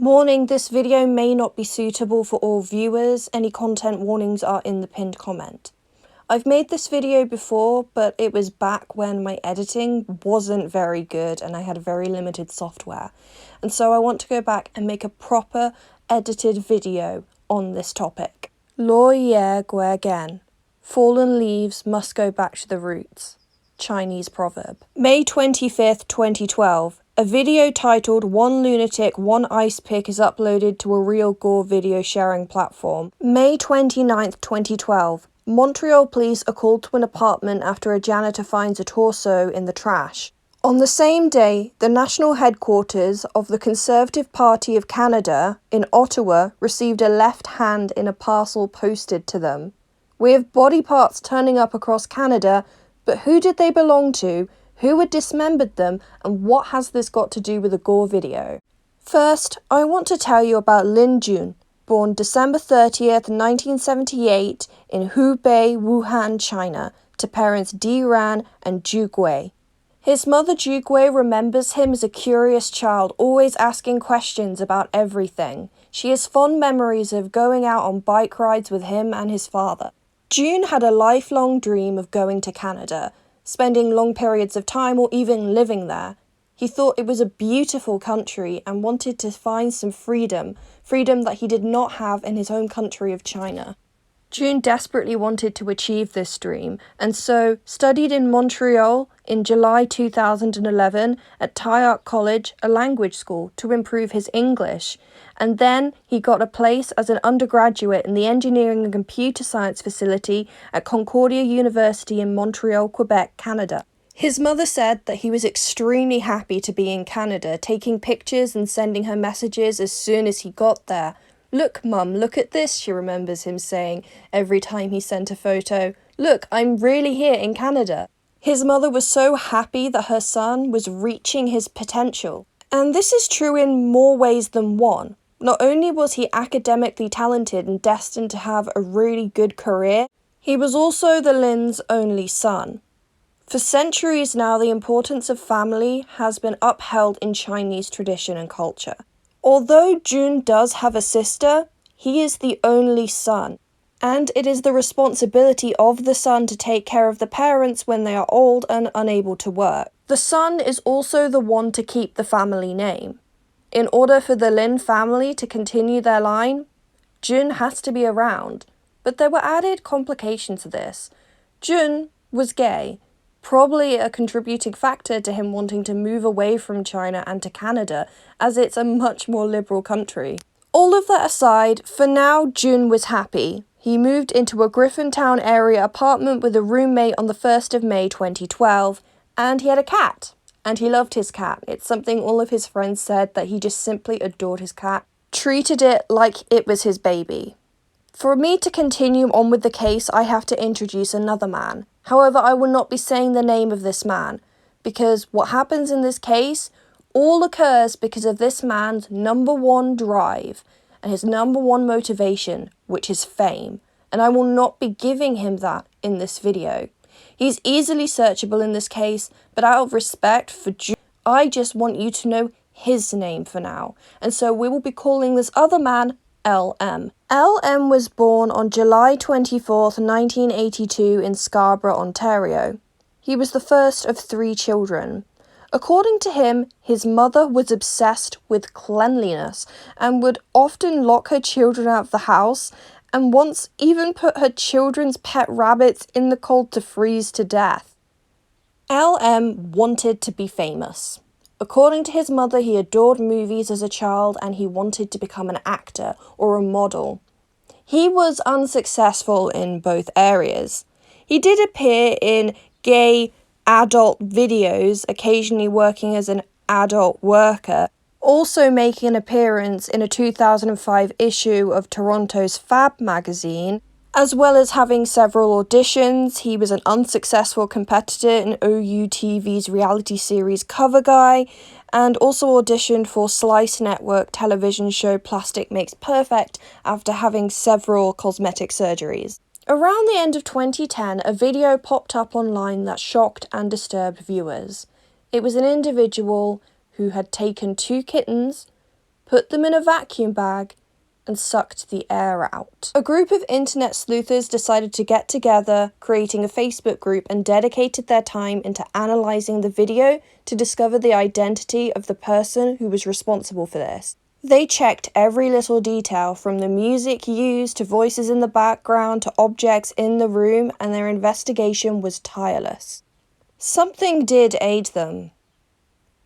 Warning, this video may not be suitable for all viewers. Any content warnings are in the pinned comment. I've made this video before, but it was back when my editing wasn't very good and I had very limited software. And so I want to go back and make a proper edited video on this topic. Lo ye gui gen. Fallen leaves must go back to the roots. Chinese proverb. May 25th, 2012. A video titled "One Lunatic, One Ice Pick" is uploaded to a Real Gore video sharing platform. May 29th, 2012. Montreal police are called to an apartment after a janitor finds a torso in the trash. On the same day, the national headquarters of the Conservative Party of Canada in Ottawa received a left hand in a parcel posted to them. We have body parts turning up across Canada, but who did they belong to? Who had dismembered them, and what has this got to do with a Gore video? First, I want to tell you about Lín Jùn, born December 30th, 1978 in Hubei, Wuhan, China, to parents Di Ran and Ju Gui. His mother Ju Gui remembers him as a curious child, always asking questions about everything. She has fond memories of going out on bike rides with him and his father. Jun had a lifelong dream of going to Canada, spending long periods of time or even living there. He thought it was a beautiful country and wanted to find some freedom that he did not have in his home country of China. Jun desperately wanted to achieve this dream and so studied in Montreal in July 2011 at Thai Art College, a language school, to improve his English. And then he got a place as an undergraduate in the Engineering and Computer Science facility at Concordia University in Montreal, Quebec, Canada. His mother said that he was extremely happy to be in Canada, taking pictures and sending her messages as soon as he got there. "Look, Mum, look at this," she remembers him saying every time he sent a photo. "Look, I'm really here in Canada." His mother was so happy that her son was reaching his potential. And this is true in more ways than one. Not only was he academically talented and destined to have a really good career, he was also the Lin's only son. For centuries now, the importance of family has been upheld in Chinese tradition and culture. Although Jun does have a sister, he is the only son, and it is the responsibility of the son to take care of the parents when they are old and unable to work. The son is also the one to keep the family name. In order for the Lin family to continue their line, Jun has to be around. But there were added complications to this. Jun was gay, probably a contributing factor to him wanting to move away from China and to Canada, as it's a much more liberal country. All of that aside, for now, Jun was happy. He moved into a Griffintown area apartment with a roommate on the 1st of May 2012, and he had a cat. And he loved his cat. It's something all of his friends said, that he just simply adored his cat, treated it like it was his baby. For me to continue on with the case, I have to introduce another man. However, I will not be saying the name of this man, because what happens in this case all occurs because of this man's number one drive and his number one motivation, which is fame. And I will not be giving him that in this video. He's easily searchable in this case, but out of respect for Jun, I just want you to know his name for now. And so we will be calling this other man LM. LM was born on July 24th, 1982 in Scarborough, Ontario. He was the first of 3 children. According to him, his mother was obsessed with cleanliness and would often lock her children out of the house, and once even put her children's pet rabbits in the cold to freeze to death. LM wanted to be famous. According to his mother, he adored movies as a child and he wanted to become an actor or a model. He was unsuccessful in both areas. He did appear in gay adult videos, occasionally working as an adult worker, also making an appearance in a 2005 issue of Toronto's Fab magazine, as well as having several auditions. He was an unsuccessful competitor in OUTV's reality series Cover Guy, and also auditioned for Slice Network television show Plastic Makes Perfect after having several cosmetic surgeries. Around the end of 2010, a video popped up online that shocked and disturbed viewers. It was an individual who had taken 2 kittens, put them in a vacuum bag, and sucked the air out. A group of internet sleuthers decided to get together, creating a Facebook group, and dedicated their time into analysing the video to discover the identity of the person who was responsible for this. They checked every little detail, from the music used to voices in the background to objects in the room, and their investigation was tireless. Something did aid them: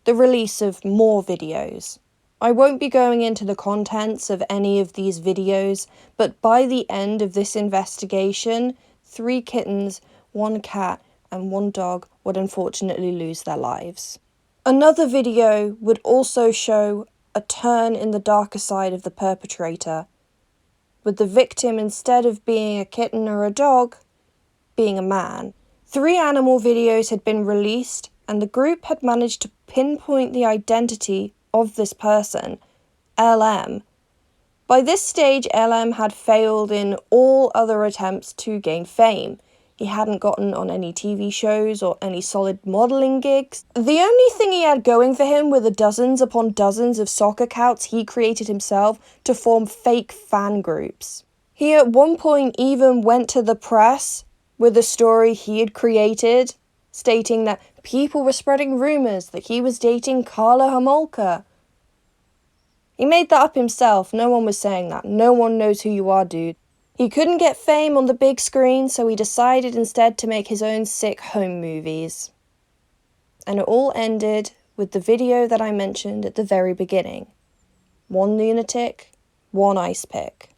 the release of more videos. I won't be going into the contents of any of these videos, but by the end of this investigation, 3 kittens, 1 cat, and 1 dog would unfortunately lose their lives. Another video would also show a turn in the darker side of the perpetrator, with the victim, instead of being a kitten or a dog, being a man. 3 animal videos had been released, and the group had managed to pinpoint the identity of this person, LM. By this stage, LM had failed in all other attempts to gain fame. He hadn't gotten on any TV shows or any solid modelling gigs. The only thing he had going for him were the dozens upon dozens of soccer accounts he created himself to form fake fan groups. He at one point even went to the press with a story he had created, stating that people were spreading rumours that he was dating Carla Homolka. He made that up himself. No one was saying that. No one knows who you are, dude. He couldn't get fame on the big screen, so he decided instead to make his own sick home movies. And it all ended with the video that I mentioned at the very beginning. 1 lunatic, 1 ice pick.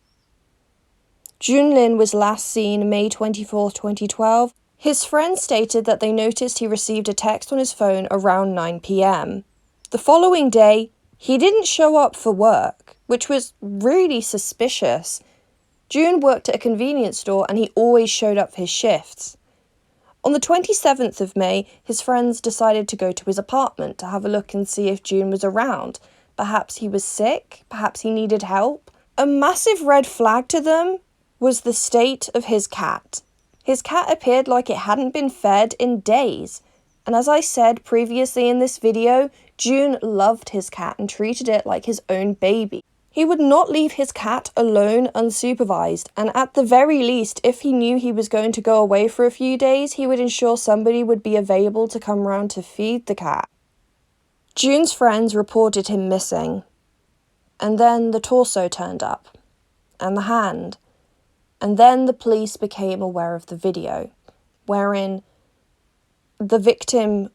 Jun Lin was last seen May 24, 2012. His friends stated that they noticed he received a text on his phone around 9 p.m. The following day, he didn't show up for work, which was really suspicious. Jun worked at a convenience store and he always showed up for his shifts. On the 27th of May, his friends decided to go to his apartment to have a look and see if Jun was around. Perhaps he was sick, perhaps he needed help. A massive red flag to them was the state of his cat. His cat appeared like it hadn't been fed in days. And as I said previously in this video, Jun loved his cat and treated it like his own baby. He would not leave his cat alone unsupervised, and at the very least, if he knew he was going to go away for a few days, he would ensure somebody would be available to come round to feed the cat. Jun's friends reported him missing, and then the torso turned up, and the hand, and then the police became aware of the video, wherein the victim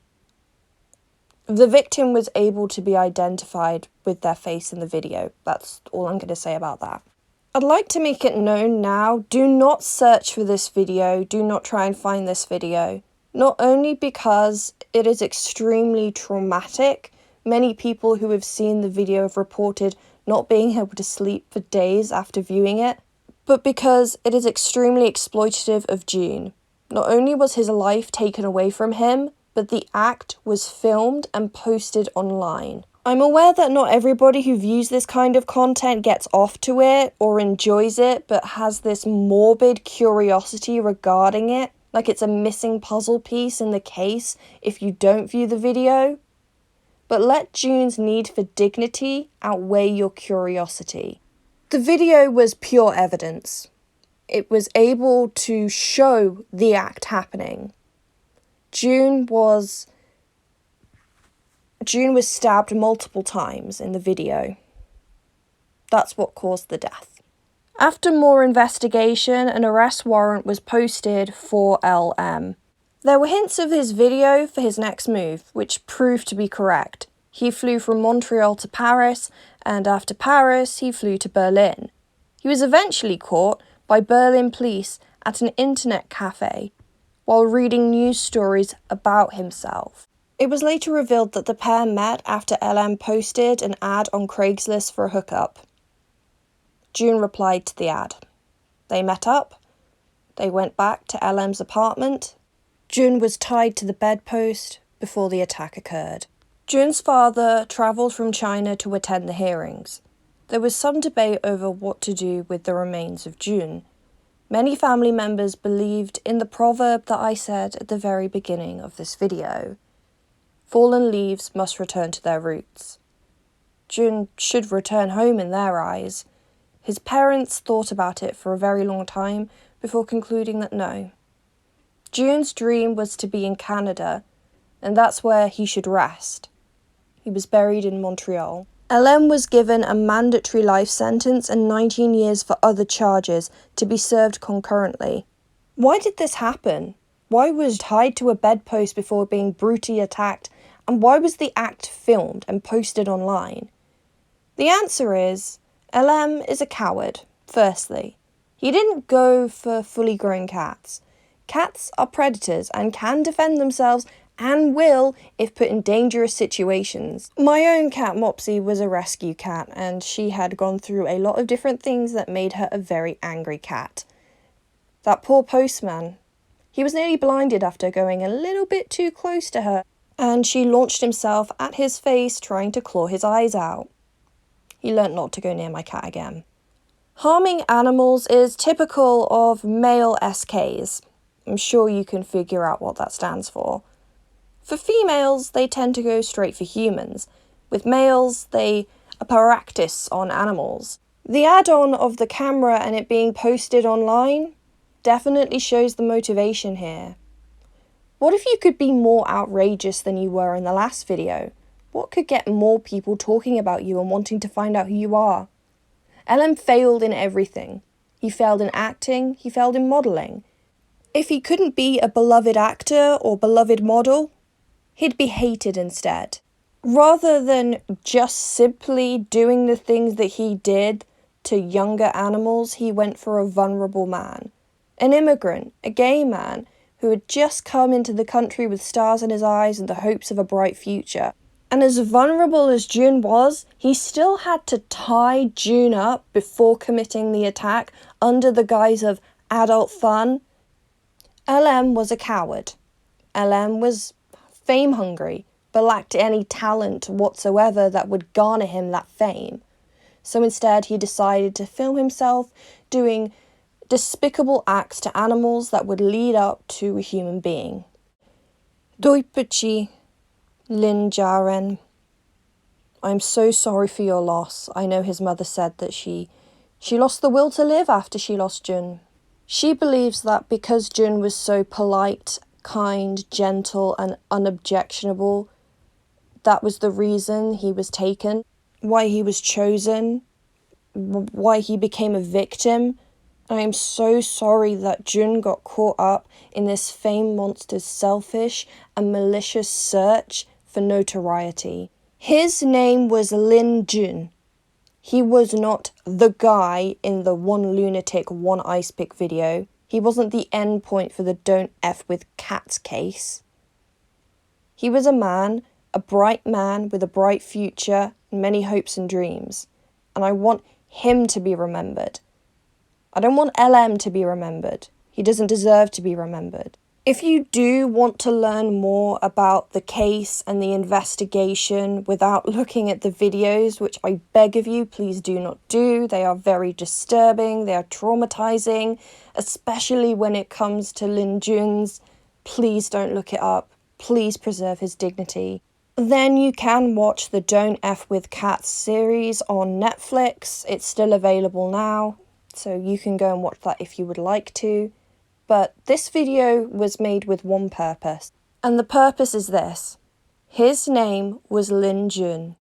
was able to be identified with their face in the video. That's all I'm going to say about that. I'd like to make it known now, do not search for this video, do not try and find this video. Not only because it is extremely traumatic, many people who have seen the video have reported not being able to sleep for days after viewing it, but because it is extremely exploitative of Jun. Not only was his life taken away from him, but the act was filmed and posted online. I'm aware that not everybody who views this kind of content gets off to it or enjoys it, but has this morbid curiosity regarding it, like it's a missing puzzle piece in the case if you don't view the video. But let Jun's need for dignity outweigh your curiosity. The video was pure evidence. It was able to show the act happening. Jun was stabbed multiple times in the video. That's what caused the death. After more investigation, an arrest warrant was posted for LM. There were hints of his video for his next move, which proved to be correct. He flew from Montreal to Paris, and after Paris, he flew to Berlin. He was eventually caught by Berlin police at an internet cafe while reading news stories about himself. It was later revealed that the pair met after LM posted an ad on Craigslist for a hookup. Jun replied to the ad. They met up. They went back to LM's apartment. Jun was tied to the bedpost before the attack occurred. Jun's father travelled from China to attend the hearings. There was some debate over what to do with the remains of Jun. Many family members believed in the proverb that I said at the very beginning of this video. Fallen leaves must return to their roots. Jun should return home in their eyes. His parents thought about it for a very long time before concluding that no. Jun's dream was to be in Canada, and that's where he should rest. He was buried in Montreal. LM was given a mandatory life sentence and 19 years for other charges to be served concurrently. Why did this happen? Why was he tied to a bedpost before being brutally attacked, and why was the act filmed and posted online? The answer is, LM is a coward, firstly. He didn't go for fully grown cats. Cats are predators and can defend themselves and will if put in dangerous situations. My own cat Mopsy was a rescue cat, and she had gone through a lot of different things that made her a very angry cat. That poor postman, he was nearly blinded after going a little bit too close to her, and she launched himself at his face trying to claw his eyes out. He learnt not to go near my cat again. Harming animals is typical of male SKs. I'm sure you can figure out what that stands for. For females, they tend to go straight for humans. With males, they practice on animals. The add-on of the camera and it being posted online definitely shows the motivation here. What if you could be more outrageous than you were in the last video? What could get more people talking about you and wanting to find out who you are? LM failed in everything. He failed in acting, he failed in modelling. If he couldn't be a beloved actor or beloved model, he'd be hated instead. Rather than just simply doing the things that he did to younger animals, he went for a vulnerable man. An immigrant, a gay man, who had just come into the country with stars in his eyes and the hopes of a bright future. And as vulnerable as Jun was, he still had to tie Jun up before committing the attack under the guise of adult fun. LM was a coward. LM was fame-hungry, but lacked any talent whatsoever that would garner him that fame. So instead, he decided to film himself doing despicable acts to animals that would lead up to a human being. Doipuchi, Lín Jùn. I'm so sorry for your loss. I know his mother said that she lost the will to live after she lost Jun. She believes that because Jun was so polite, kind, gentle, and unobjectionable, that was the reason he was taken, why he was chosen, why he became a victim. I am so sorry that Jun got caught up in this fame monster's selfish and malicious search for notoriety. His name was Lín Jùn. He was not the guy in the one lunatic, one ice pick video. He wasn't the end point for the don't F with cats case. He was a man, a bright man with a bright future and many hopes and dreams. And I want him to be remembered. I don't want LM to be remembered. He doesn't deserve to be remembered. If you do want to learn more about the case and the investigation without looking at the videos, which I beg of you, please do not do. They are very disturbing. They are traumatizing, especially when it comes to Lín Jùn's. Please don't look it up. Please preserve his dignity. Then you can watch the Don't F with Cats series on Netflix. It's still available now, so you can go and watch that if you would like to. But this video was made with one purpose, and the purpose is this. His name was Lín Jùn.